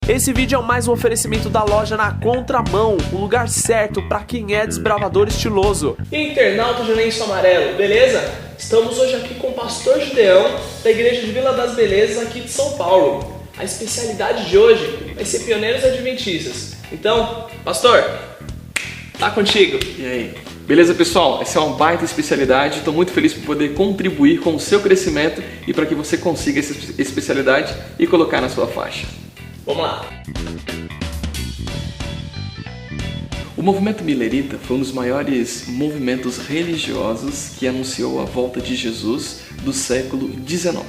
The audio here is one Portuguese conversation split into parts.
Esse vídeo é mais um oferecimento da loja Na Contramão, o lugar certo para quem é desbravador estiloso. Internauta de lenço amarelo, beleza? Estamos hoje aqui com o pastor Gideão, da igreja de Vila das Belezas aqui de São Paulo. A especialidade de hoje vai ser pioneiros adventistas. Então, pastor, tá contigo. E aí? Beleza, pessoal? Essa é uma baita especialidade. Estou muito feliz por poder contribuir com o seu crescimento e para que você consiga essa especialidade e colocar na sua faixa. Vamos lá. O movimento Millerita foi um dos maiores movimentos religiosos que anunciou a volta de Jesus do século XIX.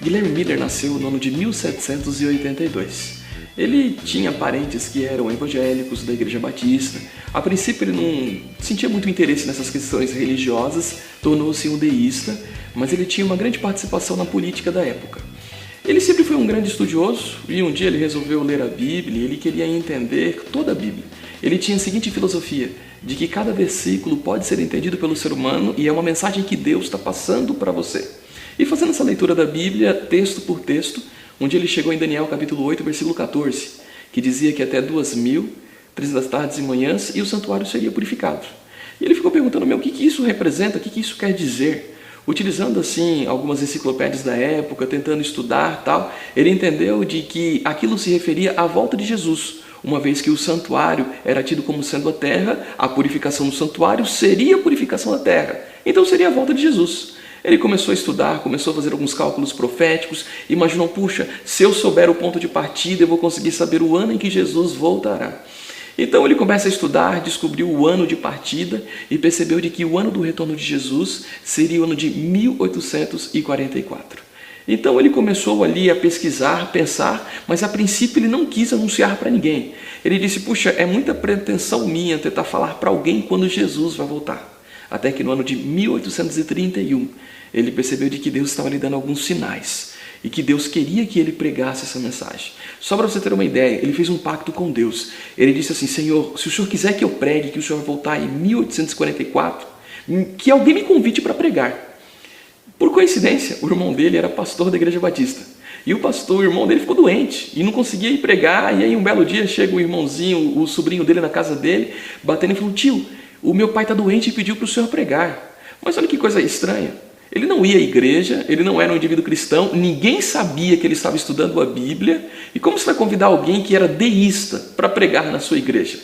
Guilherme Miller nasceu no ano de 1782. Ele tinha parentes que eram evangélicos da Igreja Batista. A princípio ele não sentia muito interesse nessas questões religiosas, tornou-se um deísta, mas ele tinha uma grande participação na política da época. Ele sempre foi um grande estudioso e um dia ele resolveu ler a Bíblia e ele queria entender toda a Bíblia. Ele tinha a seguinte filosofia, de que cada versículo pode ser entendido pelo ser humano e é uma mensagem que Deus está passando para você. E fazendo essa leitura da Bíblia, texto por texto, um dia ele chegou em Daniel capítulo 8, versículo 14, que dizia que até 2000, 3 das tardes e manhãs, e o santuário seria purificado. E ele ficou perguntando, o que isso representa, o que isso quer dizer? Utilizando assim algumas enciclopédias da época, tentando estudar tal, ele entendeu de que aquilo se referia à volta de Jesus, uma vez que o santuário era tido como sendo a terra, a purificação do santuário seria a purificação da terra, então seria a volta de Jesus. Ele começou a estudar, começou a fazer alguns cálculos proféticos, imaginou, puxa, se eu souber o ponto de partida, eu vou conseguir saber o ano em que Jesus voltará. Então ele começa a estudar, descobriu o ano de partida e percebeu de que o ano do retorno de Jesus seria o ano de 1844. Então ele começou ali a pesquisar, pensar, mas a princípio ele não quis anunciar para ninguém. Ele disse, puxa, é muita pretensão minha tentar falar para alguém quando Jesus vai voltar. Até que no ano de 1831 ele percebeu de que Deus estava lhe dando alguns sinais e que Deus queria que ele pregasse essa mensagem. Só para você ter uma ideia, ele fez um pacto com Deus. Ele disse assim, Senhor, se o Senhor quiser que eu pregue, que o Senhor vai voltar em 1844, que alguém me convite para pregar. Por coincidência, o irmão dele era pastor da Igreja Batista. E o irmão dele ficou doente e não conseguia ir pregar. E aí um belo dia chega o irmãozinho, o sobrinho dele na casa dele, batendo e falou, tio, o meu pai está doente e pediu para o senhor pregar. Mas olha que coisa estranha. Ele não ia à igreja, ele não era um indivíduo cristão, ninguém sabia que ele estava estudando a Bíblia. E como você vai convidar alguém que era deísta para pregar na sua igreja?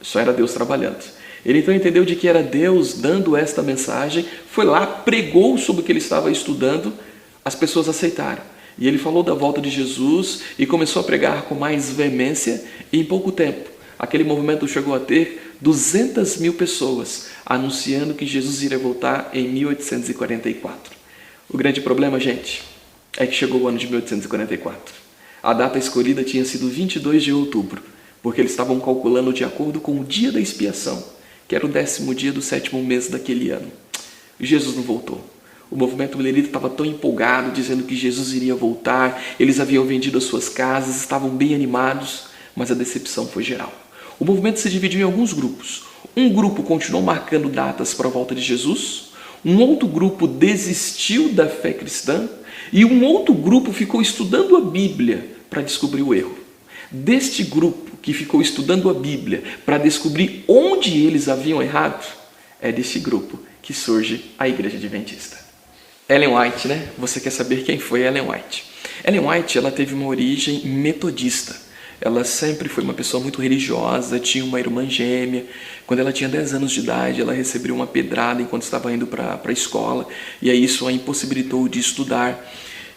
Só era Deus trabalhando. Ele então entendeu de que era Deus dando esta mensagem, foi lá, pregou sobre o que ele estava estudando, as pessoas aceitaram. E ele falou da volta de Jesus e começou a pregar com mais veemência e em pouco tempo. Aquele movimento chegou a ter 200 mil pessoas anunciando que Jesus iria voltar em 1844. O grande problema, gente, é que chegou o ano de 1844. A data escolhida tinha sido 22 de outubro, porque eles estavam calculando de acordo com o dia da expiação, que era o 10º dia do 7º mês daquele ano. E Jesus não voltou. O movimento Millerita estava tão empolgado, dizendo que Jesus iria voltar, eles haviam vendido as suas casas, estavam bem animados, mas a decepção foi geral. O movimento se dividiu em alguns grupos. Um grupo continuou marcando datas para a volta de Jesus, um outro grupo desistiu da fé cristã e um outro grupo ficou estudando a Bíblia para descobrir o erro. Deste grupo que ficou estudando a Bíblia para descobrir onde eles haviam errado, é deste grupo que surge a Igreja Adventista. Ellen White, né? Você quer saber quem foi Ellen White? Ellen White, ela teve uma origem metodista. Ela sempre foi uma pessoa muito religiosa, tinha uma irmã gêmea. Quando ela tinha 10 anos de idade, ela recebeu uma pedrada enquanto estava indo para a escola. E aí isso a impossibilitou de estudar.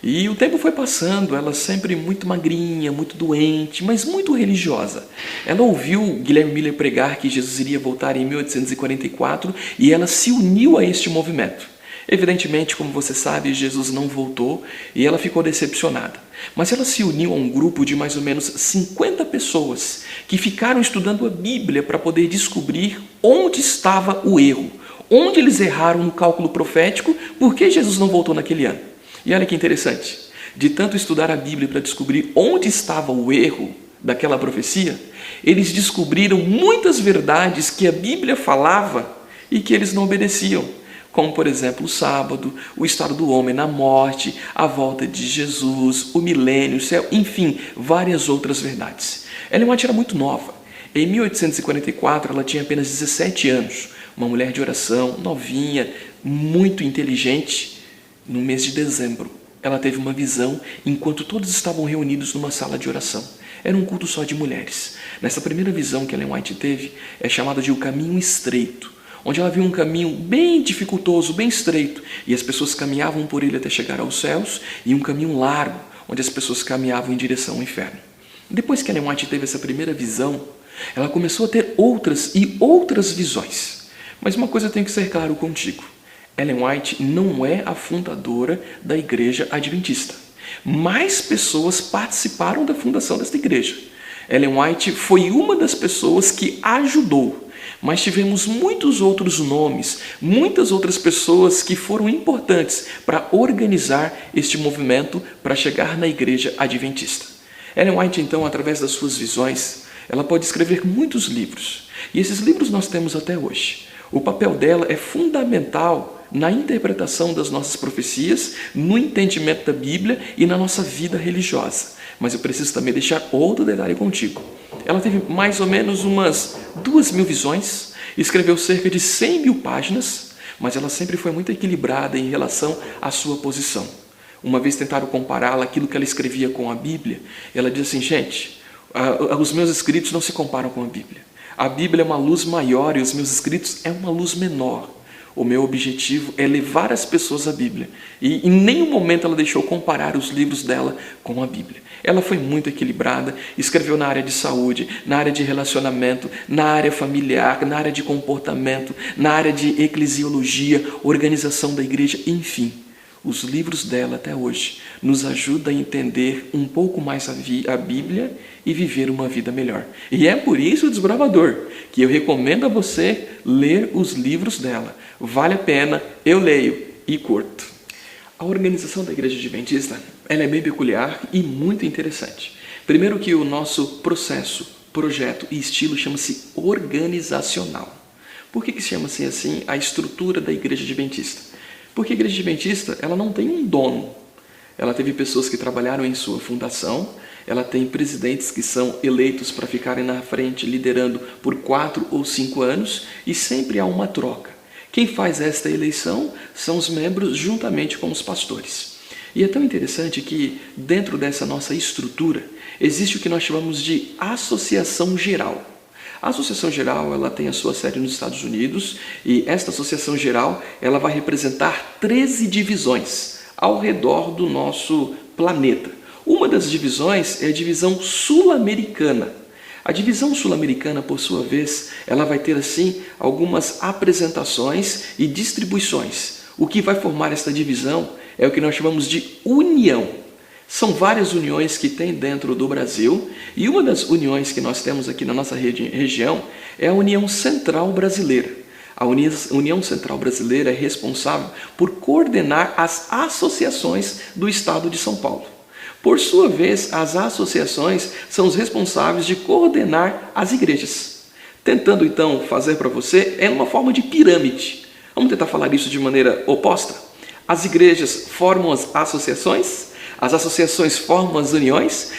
E o tempo foi passando, ela sempre muito magrinha, muito doente, mas muito religiosa. Ela ouviu Guilherme Miller pregar que Jesus iria voltar em 1844 e ela se uniu a este movimento. Evidentemente, como você sabe, Jesus não voltou e ela ficou decepcionada. Mas ela se uniu a um grupo de mais ou menos 50 pessoas que ficaram estudando a Bíblia para poder descobrir onde estava o erro, onde eles erraram no cálculo profético, por que Jesus não voltou naquele ano. E olha que interessante, de tanto estudar a Bíblia para descobrir onde estava o erro daquela profecia, eles descobriram muitas verdades que a Bíblia falava e que eles não obedeciam. como, por exemplo, o sábado, o estado do homem na morte, a volta de Jesus, o milênio, o céu, enfim, várias outras verdades. Ellen White era muito nova. Em 1844, ela tinha apenas 17 anos, uma mulher de oração, novinha, muito inteligente. No mês de dezembro, ela teve uma visão enquanto todos estavam reunidos numa sala de oração. Era um culto só de mulheres. Nessa primeira visão que Ellen White teve, é chamada de o caminho estreito, onde ela viu um caminho bem dificultoso, bem estreito, e as pessoas caminhavam por ele até chegar aos céus, e um caminho largo, onde as pessoas caminhavam em direção ao inferno. Depois que Ellen White teve essa primeira visão, ela começou a ter outras e outras visões. Mas uma coisa tem que ser claro contigo. Ellen White não é a fundadora da Igreja Adventista. Mais pessoas participaram da fundação desta igreja. Ellen White foi uma das pessoas que ajudou, mas tivemos muitos outros nomes, muitas outras pessoas que foram importantes para organizar este movimento para chegar na Igreja Adventista. Ellen White, então, através das suas visões, ela pode escrever muitos livros, e esses livros nós temos até hoje. O papel dela é fundamental na interpretação das nossas profecias, no entendimento da Bíblia e na nossa vida religiosa. Mas eu preciso também deixar outro detalhe contigo. Ela teve mais ou menos umas 2.000 visões, escreveu cerca de 100.000 páginas, mas ela sempre foi muito equilibrada em relação à sua posição. Uma vez tentaram compará-la aquilo que ela escrevia com a Bíblia, ela disse assim, gente, os meus escritos não se comparam com a Bíblia. A Bíblia é uma luz maior e os meus escritos é uma luz menor. O meu objetivo é levar as pessoas à Bíblia. E em nenhum momento ela deixou comparar os livros dela com a Bíblia. Ela foi muito equilibrada, escreveu na área de saúde, na área de relacionamento, na área familiar, na área de comportamento, na área de eclesiologia, organização da igreja, enfim. Os livros dela até hoje nos ajudam a entender um pouco mais a Bíblia e viver uma vida melhor. E é por isso, desbravador, que eu recomendo a você ler os livros dela. Vale a pena, eu leio e curto. A organização da Igreja Adventista ela é bem peculiar e muito interessante. Primeiro que o nosso processo, projeto e estilo chama-se organizacional. Por que se chama-se assim a estrutura da Igreja Adventista? Porque a Igreja Adventista ela não tem um dono. Ela teve pessoas que trabalharam em sua fundação, ela tem presidentes que são eleitos para ficarem na frente liderando por 4 ou 5 anos e sempre há uma troca. Quem faz esta eleição são os membros juntamente com os pastores. E é tão interessante que dentro dessa nossa estrutura existe o que nós chamamos de associação geral. A Associação Geral ela tem a sua sede nos Estados Unidos e esta Associação Geral ela vai representar 13 divisões ao redor do nosso planeta. Uma das divisões é a divisão sul-americana. A divisão sul-americana, por sua vez, ela vai ter assim algumas apresentações e distribuições. O que vai formar esta divisão é o que nós chamamos de união. São várias uniões que tem dentro do Brasil e uma das uniões que nós temos aqui na nossa região é a União Central Brasileira. A União Central Brasileira é responsável por coordenar as associações do Estado de São Paulo. Por sua vez, as associações são os responsáveis de coordenar as igrejas. Tentando então fazer para você é uma forma de pirâmide. Vamos tentar falar isso de maneira oposta? As igrejas formam as associações formam as uniões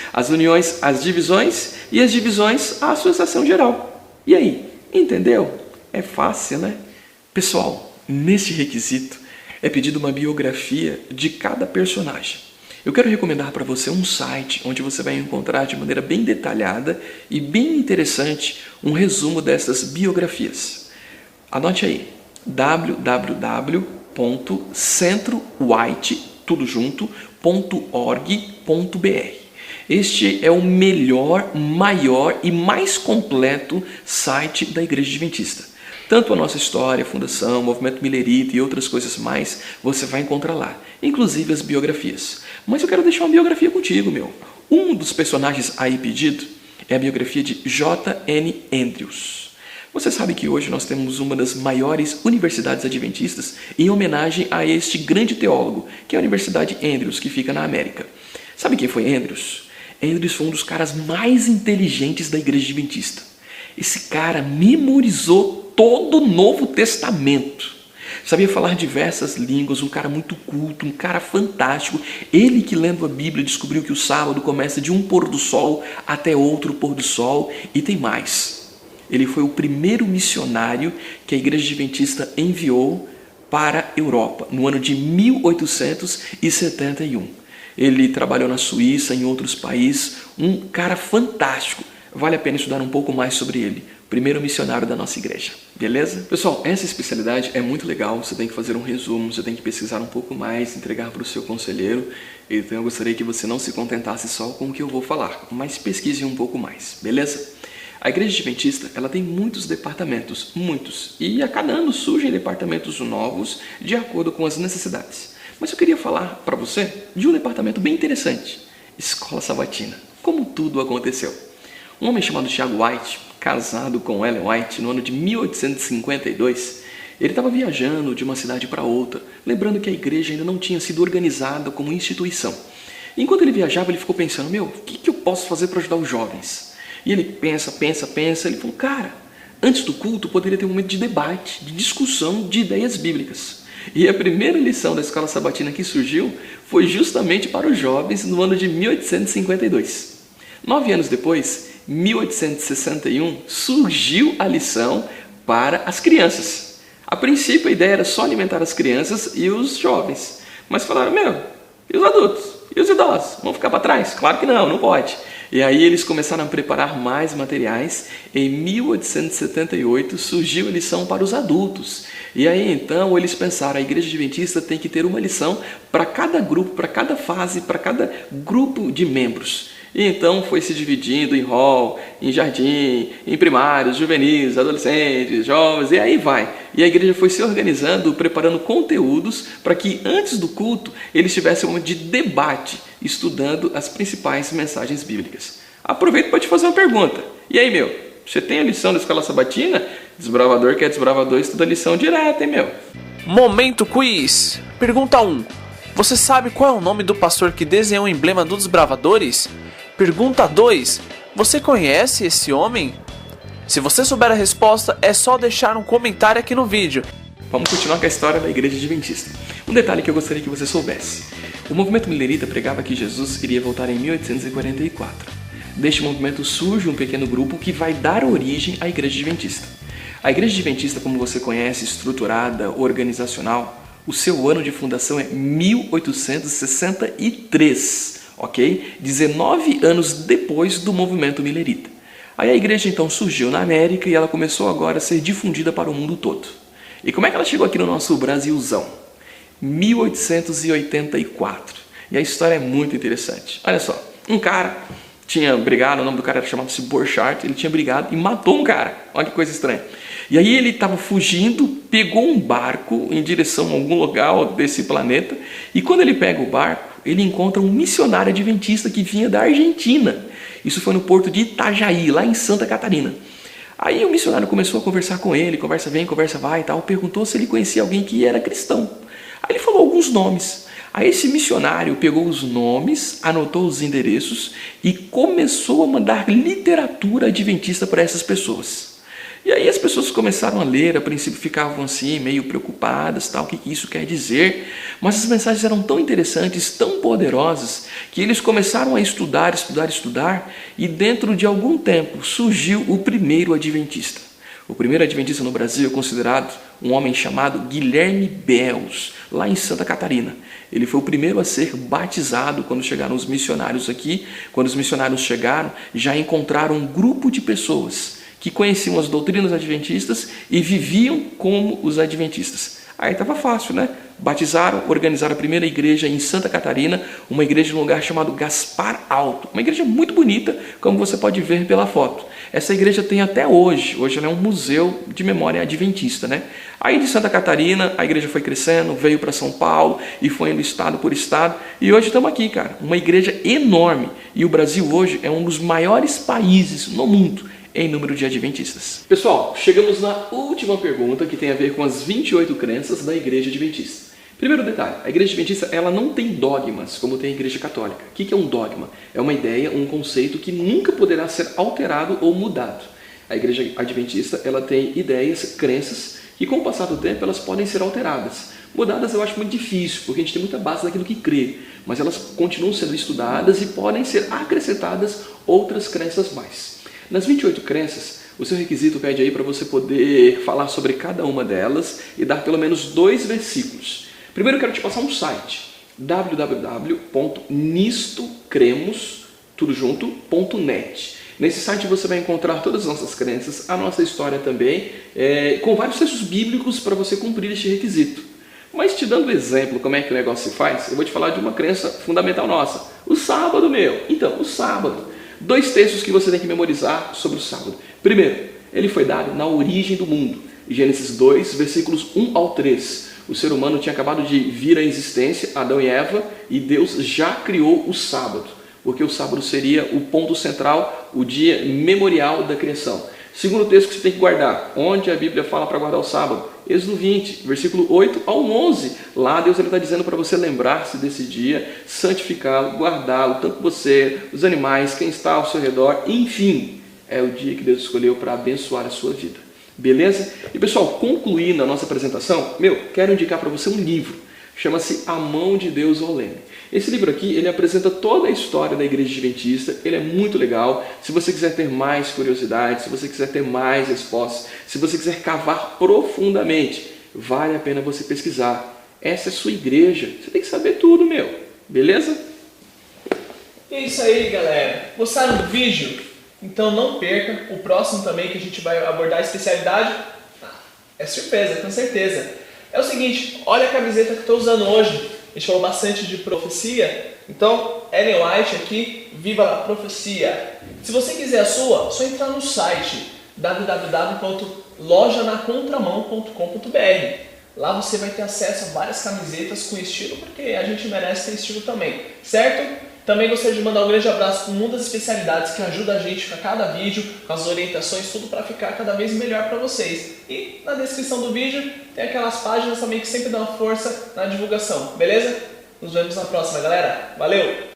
as divisões e as divisões a associação geral. E aí, entendeu? É fácil, né? Pessoal, neste requisito é pedido uma biografia de cada personagem. Eu quero recomendar para você um site onde você vai encontrar de maneira bem detalhada e bem interessante um resumo dessas biografias. Anote aí, www.centrowhite.org.br. Este é o melhor, maior e mais completo site da Igreja Adventista. Tanto a nossa história, a fundação, o movimento Millerita e outras coisas mais, você vai encontrar lá, inclusive as biografias. Mas eu quero deixar uma biografia contigo, meu. Um dos personagens aí pedido é a biografia de J.N. Andrews. Você sabe que hoje nós temos uma das maiores universidades adventistas em homenagem a este grande teólogo, que é a Universidade Andrews, que fica na América. Sabe quem foi Andrews? Andrews foi um dos caras mais inteligentes da Igreja Adventista. Esse cara memorizou todo o Novo Testamento. sabia falar diversas línguas, um cara muito culto, um cara fantástico. Ele que lendo a Bíblia descobriu que o sábado começa de um pôr do sol até outro pôr do sol, e tem mais. Ele foi o primeiro missionário que a Igreja Adventista enviou para a Europa, no ano de 1871. Ele trabalhou na Suíça, em outros países, um cara fantástico. Vale a pena estudar um pouco mais sobre ele. Primeiro missionário da nossa igreja, beleza? Pessoal, essa especialidade é muito legal, você tem que fazer um resumo, você tem que pesquisar um pouco mais, entregar para o seu conselheiro. Então eu gostaria que você não se contentasse só com o que eu vou falar, mas pesquise um pouco mais, beleza? A Igreja Adventista, ela tem muitos departamentos, muitos, e a cada ano surgem departamentos novos de acordo com as necessidades. Mas eu queria falar para você de um departamento bem interessante, Escola Sabatina. Como tudo aconteceu. Um homem chamado Tiago White, casado com Ellen White no ano de 1852, ele estava viajando de uma cidade para outra, lembrando que a igreja ainda não tinha sido organizada como instituição. Enquanto ele viajava, ele ficou pensando, o que eu posso fazer para ajudar os jovens? E ele pensa, ele falou, cara, antes do culto poderia ter um momento de debate, de discussão de ideias bíblicas. E a primeira lição da Escola Sabatina que surgiu foi justamente para os jovens no ano de 1852. 9 anos depois, 1861, surgiu a lição para as crianças. A princípio a ideia era só alimentar as crianças e os jovens. Mas falaram, e os adultos? E os idosos? Vão ficar para trás? Claro que não pode. E aí eles começaram a preparar mais materiais. Em 1878 surgiu a lição para os adultos. E aí então eles pensaram, a Igreja Adventista tem que ter uma lição para cada grupo, para cada fase, para cada grupo de membros. E então foi se dividindo em hall, em jardim, em primários, juvenis, adolescentes, jovens, e aí vai. E a igreja foi se organizando, preparando conteúdos para que antes do culto eles tivessem um momento de debate, estudando as principais mensagens bíblicas. Aproveito para te fazer uma pergunta. E aí, você tem a lição da Escola Sabatina? Desbravador que é desbravador estuda a lição direta, hein, Momento quiz. Pergunta 1. Você sabe qual é o nome do pastor que desenhou o emblema dos desbravadores? Pergunta 2. Você conhece esse homem? Se você souber a resposta, é só deixar um comentário aqui no vídeo. Vamos continuar com a história da Igreja Adventista. Um detalhe que eu gostaria que você soubesse. O movimento milerita pregava que Jesus iria voltar em 1844. Deste movimento surge um pequeno grupo que vai dar origem à Igreja Adventista. A Igreja Adventista, como você conhece, estruturada, organizacional, o seu ano de fundação é 1863. Ok? 19 anos depois do movimento milerita. Aí a igreja então surgiu na América e ela começou agora a ser difundida para o mundo todo. E como é que ela chegou aqui no nosso Brasilzão? 1884. E a história é muito interessante. Olha só, um cara tinha brigado, o nome do cara era chamado-se Borchardt, ele tinha brigado e matou um cara. Olha que coisa estranha. E aí ele estava fugindo, pegou um barco em direção a algum lugar desse planeta, e quando ele pega o barco, ele encontra um missionário adventista que vinha da Argentina. Isso foi no porto de Itajaí, lá em Santa Catarina. Aí o missionário começou a conversar com ele, conversa vem, conversa vai e tal, perguntou se ele conhecia alguém que era cristão. Aí ele falou alguns nomes. Aí esse missionário pegou os nomes, anotou os endereços e começou a mandar literatura adventista para essas pessoas. E aí as pessoas começaram a ler, a princípio ficavam assim, meio preocupadas, tal, o que isso quer dizer, mas as mensagens eram tão interessantes, tão poderosas, que eles começaram a estudar, e dentro de algum tempo surgiu o primeiro adventista. O primeiro adventista no Brasil é considerado um homem chamado Guilherme Belz, lá em Santa Catarina. Ele foi o primeiro a ser batizado quando chegaram os missionários aqui. Quando os missionários chegaram, já encontraram um grupo de pessoas que conheciam as doutrinas adventistas e viviam como os adventistas. Aí estava fácil, né? Batizaram, organizaram a primeira igreja em Santa Catarina, uma igreja num lugar chamado Gaspar Alto. Uma igreja muito bonita, como você pode ver pela foto. Essa igreja tem até hoje ela é um museu de memória adventista, né? Aí de Santa Catarina, a igreja foi crescendo, veio para São Paulo e foi indo estado por estado. E hoje estamos aqui, cara, uma igreja enorme. E o Brasil hoje é um dos maiores países no mundo em número de adventistas. Pessoal, chegamos na última pergunta que tem a ver com as 28 crenças da Igreja Adventista. Primeiro detalhe, a Igreja Adventista ela não tem dogmas como tem a Igreja Católica. O que é um dogma? É uma ideia, um conceito que nunca poderá ser alterado ou mudado. A igreja adventista, ela tem ideias, crenças, que com o passar do tempo elas podem ser alteradas. Mudadas eu acho muito difícil, porque a gente tem muita base daquilo que crê, mas elas continuam sendo estudadas e podem ser acrescentadas outras crenças mais. Nas 28 crenças, o seu requisito pede aí para você poder falar sobre cada uma delas e dar pelo menos 2 versículos. Primeiro eu quero te passar um site, www.nistocremos.net. Nesse site você vai encontrar todas as nossas crenças, a nossa história também, com vários textos bíblicos para você cumprir este requisito. Mas te dando exemplo como é que o negócio se faz, eu vou te falar de uma crença fundamental nossa. O sábado, meu. Então, o sábado. 2 textos que você tem que memorizar sobre o sábado. Primeiro, ele foi dado na origem do mundo. Gênesis 2, versículos 1 ao 3. O ser humano tinha acabado de vir à existência, Adão e Eva, e Deus já criou o sábado. Porque o sábado seria o ponto central, o dia memorial da criação. Segundo texto que você tem que guardar, onde a Bíblia fala para guardar o sábado? Êxodo 20, versículo 8 ao 11. Lá Deus está dizendo para você lembrar-se desse dia, santificá-lo, guardá-lo, tanto você, os animais, quem está ao seu redor, enfim, é o dia que Deus escolheu para abençoar a sua vida. Beleza? E pessoal, concluindo a nossa apresentação, quero indicar para você um livro. Chama-se A Mão de Deus ao Leme. Esse livro aqui, ele apresenta toda a história da Igreja Adventista, ele é muito legal. Se você quiser ter mais curiosidade, se você quiser ter mais respostas, se você quiser cavar profundamente, vale a pena você pesquisar. Essa é a sua igreja, você tem que saber tudo, beleza? É isso aí, galera. Gostaram do vídeo? Então não perca o próximo também, que a gente vai abordar a especialidade. É surpresa, com certeza. É o seguinte, olha a camiseta que estou usando hoje. A gente falou bastante de profecia. Então, Ellen White aqui, viva a profecia. Se você quiser a sua, é só entrar no site www.lojanacontramão.com.br. Lá você vai ter acesso a várias camisetas com estilo, porque a gente merece ter estilo também, certo? Também gostaria de mandar um grande abraço para o Mundo das Especialidades, que ajuda a gente a cada vídeo, com as orientações, tudo para ficar cada vez melhor para vocês. E na descrição do vídeo tem aquelas páginas também que sempre dão uma força na divulgação, beleza? Nos vemos na próxima, galera. Valeu!